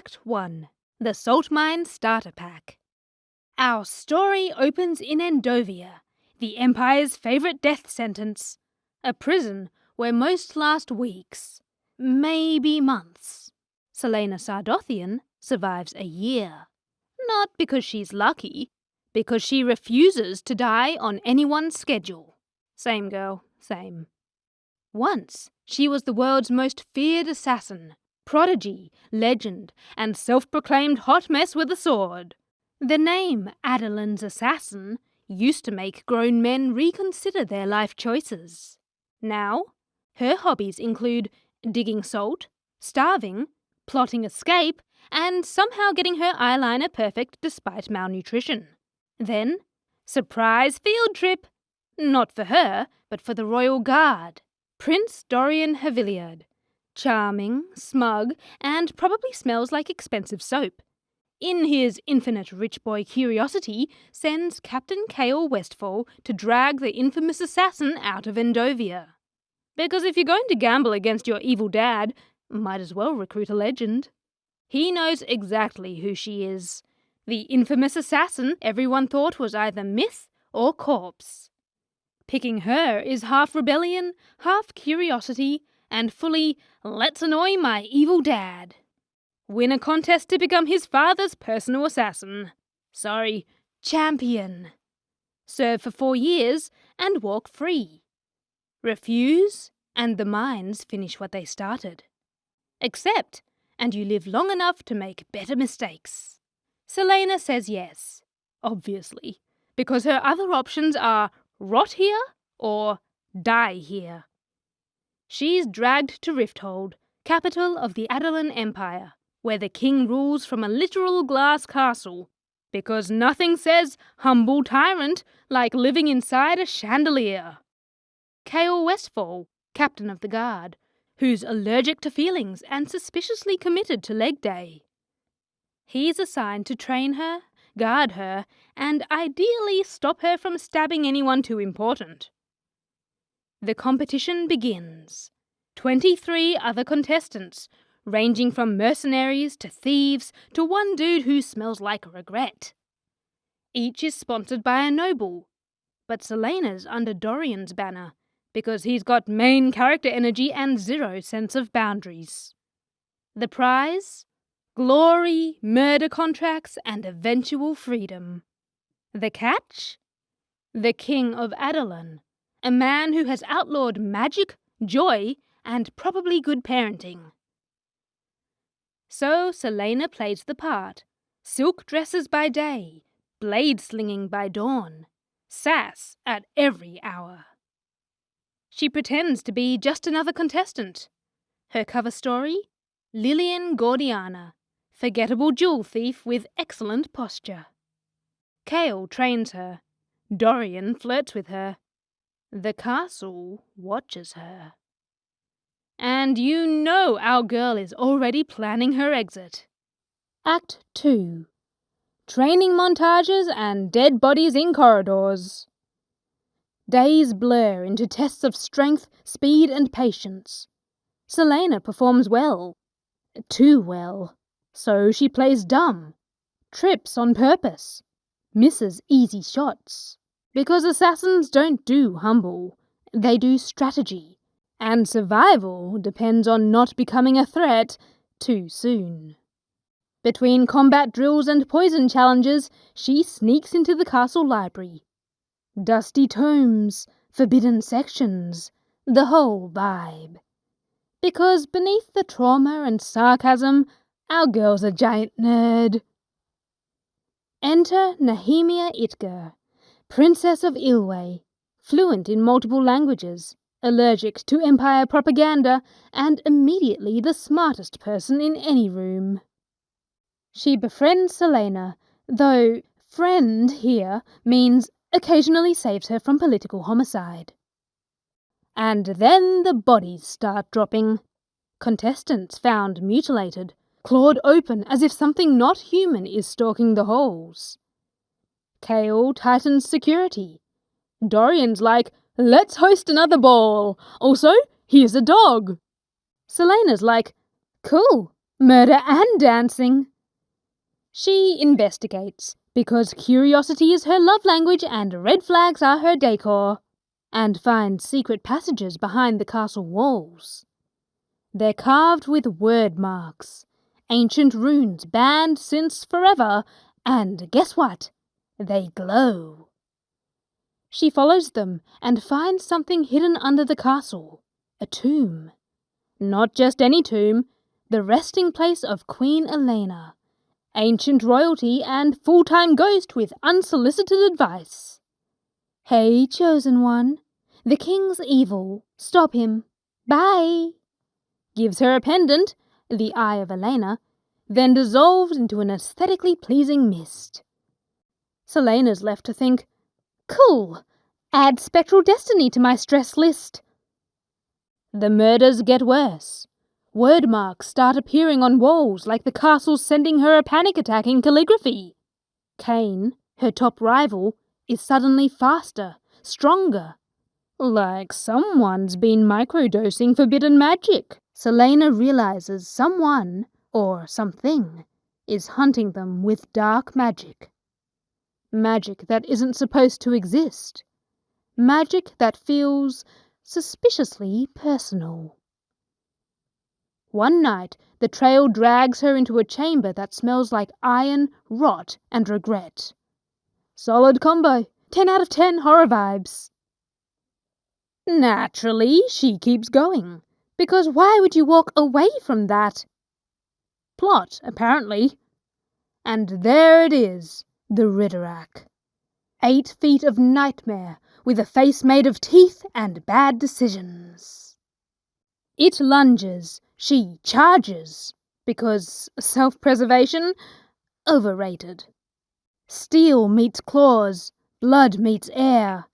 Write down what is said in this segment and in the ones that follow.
Act 1. The Salt Mine Starter Pack. Our story opens in Endovia, the Empire's favourite death sentence. A prison where most last weeks, maybe months. Celaena Sardothien survives a year. Not because she's lucky, because she refuses to die on anyone's schedule. Same girl, same. Once, she was the world's most feared assassin, prodigy, legend, and self-proclaimed hot mess with a sword. The name Adelin's Assassin used to make grown men reconsider their life choices. Now, her hobbies include digging salt, starving, plotting escape, and somehow getting her eyeliner perfect despite malnutrition. Then, surprise field trip! Not for her, but for the Royal Guard. Prince Dorian Haviliard. Charming, smug, and probably smells like expensive soap. In his infinite rich boy curiosity, sends Captain Cale Westfall to drag the infamous assassin out of Endovia. Because if you're going to gamble against your evil dad, might as well recruit a legend. He knows exactly who she is. The infamous assassin everyone thought was either myth or corpse. Picking her is half rebellion, half curiosity, and fully, let's annoy my evil dad. Win a contest to become his father's personal assassin. Champion. Serve for 4 years and walk free. Refuse, and the mines finish what they started. Accept, and you live long enough to make better mistakes. Celaena says yes, obviously, because her other options are rot here or die here. She's dragged to Rifthold, capital of the Adelin Empire, where the king rules from a literal glass castle, because nothing says humble tyrant like living inside a chandelier. Cale Westfall, captain of the guard, who's allergic to feelings and suspiciously committed to leg day. He's assigned to train her, guard her, and ideally stop her from stabbing anyone too important. The competition begins. 23 other contestants, ranging from mercenaries to thieves to one dude who smells like regret. Each is sponsored by a noble, but Celaena's under Dorian's banner, because he's got main character energy and zero sense of boundaries. The prize? Glory, murder contracts, and eventual freedom. The catch? The King of Adelin, a man who has outlawed magic, joy, and probably good parenting. So Celaena plays the part. Silk dresses by day, blade slinging by dawn, sass at every hour. She pretends to be just another contestant. Her cover story? Lillian Gordiana, forgettable jewel thief with excellent posture. Cale trains her. Dorian flirts with her. The castle watches her. And you know our girl is already planning her exit. Act 2. Training montages and dead bodies in corridors. Days blur into tests of strength, speed, and patience. Celaena performs well. Too well. So she plays dumb. Trips on purpose. Misses easy shots. Because assassins don't do humble. They do strategy. And survival depends on not becoming a threat too soon. Between combat drills and poison challenges, she sneaks into the castle library. Dusty tomes, forbidden sections, the whole vibe. Because beneath the trauma and sarcasm, our girl's a giant nerd. Enter Nehemia Itger, Princess of Ilway, fluent in multiple languages, allergic to Empire propaganda, and immediately the smartest person in any room. She befriends Celaena, though friend here means occasionally saves her from political homicide. And then the bodies start dropping. Contestants found mutilated, clawed open as if something not human is stalking the halls. Cale tightens security. Dorian's like, let's host another ball. Also, here's a dog. Celaena's like, cool, Murder and dancing. She investigates, because curiosity is her love language and red flags are her decor, and finds secret passages behind the castle walls. They're carved with word marks, ancient runes banned since forever, and guess what? They glow. She follows them and finds something hidden under the castle, a tomb. Not just any tomb, the resting place of Queen Celaena, ancient royalty and full-time ghost with unsolicited advice. Hey, chosen one, the king's evil. Stop him. Bye. Gives her a pendant, the Eye of Celaena, then dissolves into an aesthetically pleasing mist. Celaena's left to think, cool, add spectral destiny to my stress list. The murders get worse. Word marks start appearing on walls like the castle's sending her a panic attack in calligraphy. Cain, her top rival, is suddenly faster, stronger. Like someone's been microdosing forbidden magic. Celaena realizes someone, or something, is hunting them with dark magic. Magic that isn't supposed to exist. Magic that feels suspiciously personal. One night, the trail drags her into a chamber that smells like iron, rot, and regret. Solid combo. 10 out of 10 horror vibes. Naturally, she keeps going, because why would you walk away from that? Plot, apparently. And there it is, the Riderack. 8 feet of nightmare, with a face made of teeth and bad decisions. It lunges, she charges, because self-preservation? Overrated. Steel meets claws, blood meets air.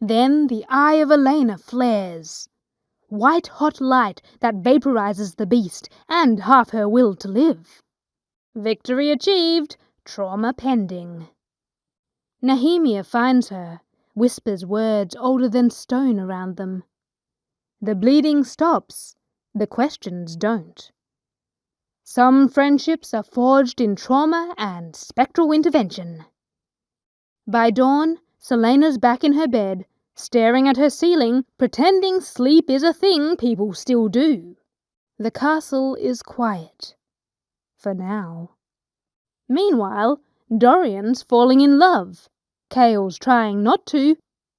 Then the Eye of Celaena flares. White-hot light that vaporizes the beast and half her will to live. Victory achieved, trauma pending. Nehemia finds her, whispers words older than stone around them. The bleeding stops, the questions don't. Some friendships are forged in trauma and spectral intervention. By dawn, Celaena's back in her bed, staring at her ceiling, pretending sleep is a thing people still do. The castle is quiet. For now. Meanwhile, Dorian's falling in love. Kale's trying not to,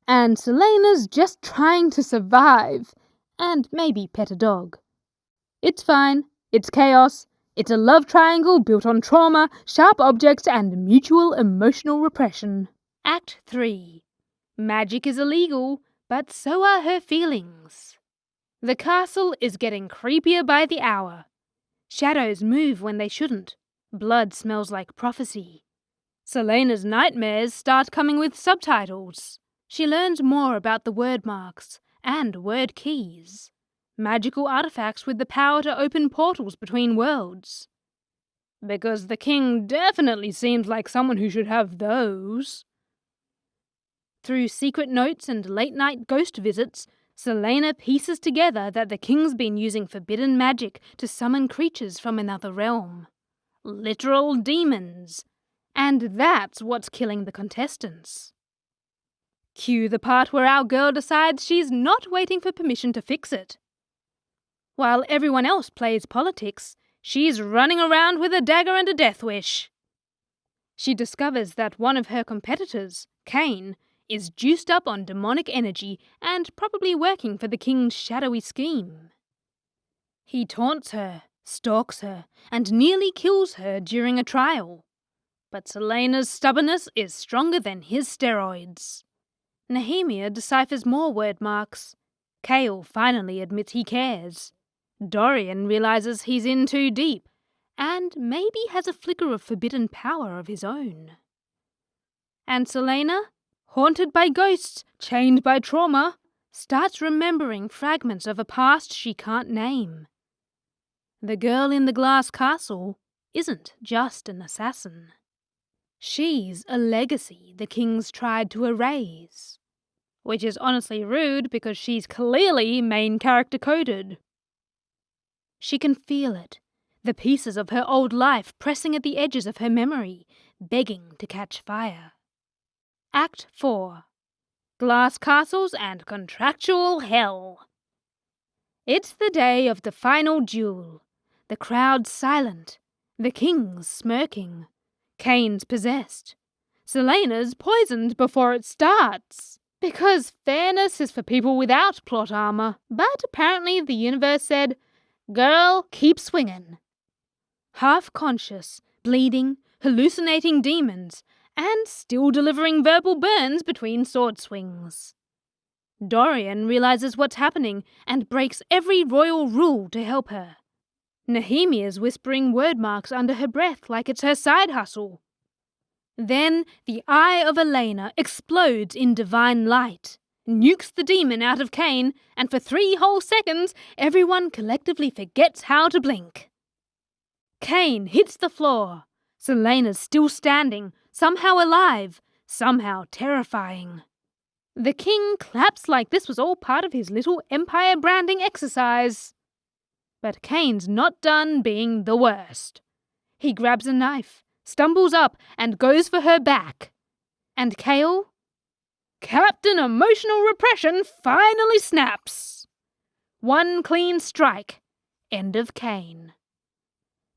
and Celaena's just trying to survive, and maybe pet a dog. It's fine. It's chaos. It's a love triangle built on trauma, sharp objects, and mutual emotional repression. Act 3. Magic is illegal, but so are her feelings. The castle is getting creepier by the hour. Shadows move when they shouldn't. Blood smells like prophecy. Celaena's nightmares start coming with subtitles. She learns more about the word marks and word keys. Magical artifacts with the power to open portals between worlds. Because the king definitely seems like someone who should have those. Through secret notes and late-night ghost visits, Celaena pieces together that the king's been using forbidden magic to summon creatures from another realm. Literal demons. And that's what's killing the contestants. Cue the part where our girl decides she's not waiting for permission to fix it. While everyone else plays politics, she's running around with a dagger and a death wish. She discovers that one of her competitors, Cain, is juiced up on demonic energy and probably working for the king's shadowy scheme. He taunts her, stalks her, and nearly kills her during a trial. But Celaena's stubbornness is stronger than his steroids. Nehemia deciphers more word marks. Kale finally admits he cares. Dorian realizes he's in too deep, and maybe has a flicker of forbidden power of his own. And Celaena, haunted by ghosts, chained by trauma, starts remembering fragments of a past she can't name. The girl in the glass castle isn't just an assassin. She's a legacy the king's tried to erase. Which is honestly rude because she's clearly main character coded. She can feel it, the pieces of her old life pressing at the edges of her memory, begging to catch fire. Act 4. Glass Castles and Contractual Hell. It's the day of the final duel. The crowd's silent. The king's smirking. Kane's possessed. Celaena's poisoned before it starts. Because fairness is for people without plot armor. But apparently the universe said, "Girl, keep swinging." Half-conscious, bleeding, hallucinating demons, and still delivering verbal burns between sword swings. Dorian realizes what's happening and breaks every royal rule to help her. Nehemia's whispering word marks under her breath like it's her side hustle. Then the eye of Celaena explodes in divine light, nukes the demon out of Kane, and for 3 whole seconds, everyone collectively forgets how to blink. Kane hits the floor. Celaena's still standing, somehow alive, somehow terrifying. The king claps like this was all part of his little empire branding exercise. But Kane's not done being the worst. He grabs a knife, stumbles up, and goes for her back. And Kale? Captain Emotional Repression finally snaps. 1 clean strike. End of Kane.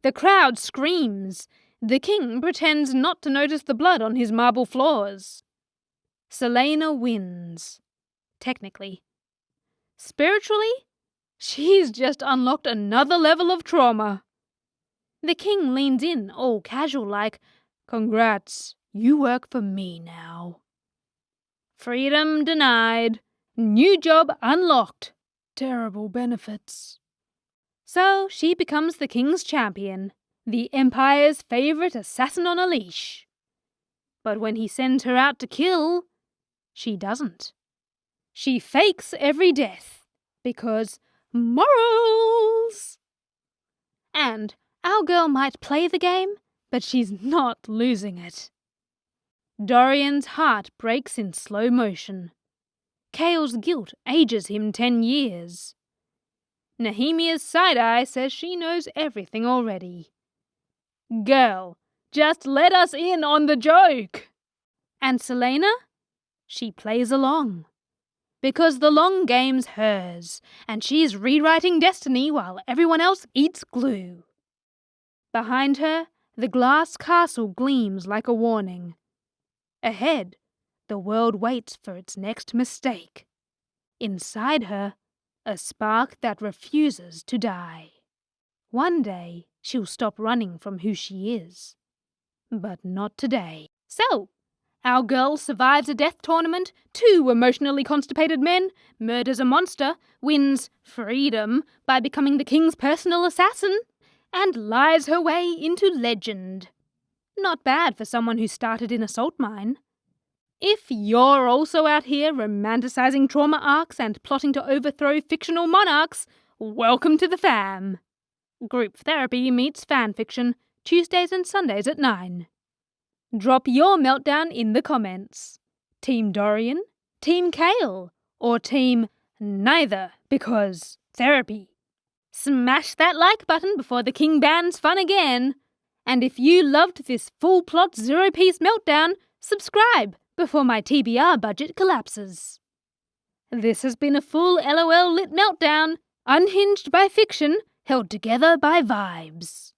The crowd screams. The king pretends not to notice the blood on his marble floors. Celaena wins. Technically. Spiritually, she's just unlocked another level of trauma. The king leans in, all casual like, "Congrats, you work for me now." Freedom denied. New job unlocked. Terrible benefits. So she becomes the king's champion, the Empire's favorite assassin on a leash. But when he sends her out to kill, she doesn't. She fakes every death, because morals! And our girl might play the game, but she's not losing it. Dorian's heart breaks in slow motion. Kale's guilt ages him 10 years. Nehemia's side-eye says she knows everything already. Girl, just let us in on the joke! And Celaena? She plays along. Because the long game's hers, and she's rewriting destiny while everyone else eats glue. Behind her, the glass castle gleams like a warning. Ahead, the world waits for its next mistake. Inside her, a spark that refuses to die. One day, she'll stop running from who she is. But not today. So, our girl survives a death tournament, 2 emotionally constipated men, murders a monster, wins freedom by becoming the king's personal assassin, and lies her way into legend. Not bad for someone who started in a salt mine. If you're also out here romanticizing trauma arcs and plotting to overthrow fictional monarchs, welcome to the fam. Group therapy meets fanfiction, Tuesdays and Sundays at 9. Drop your meltdown in the comments. Team Dorian, Team Kale, or Team neither, because therapy. Smash that like button before the king bans fun again. And if you loved this full plot 0-piece meltdown, subscribe before my TBR budget collapses. This has been a full LOL Lit Meltdown, unhinged by fiction, held together by vibes.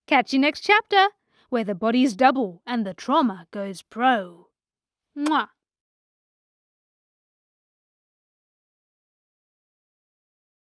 Catch you next chapter, where the bodies double and the trauma goes pro. Mwah.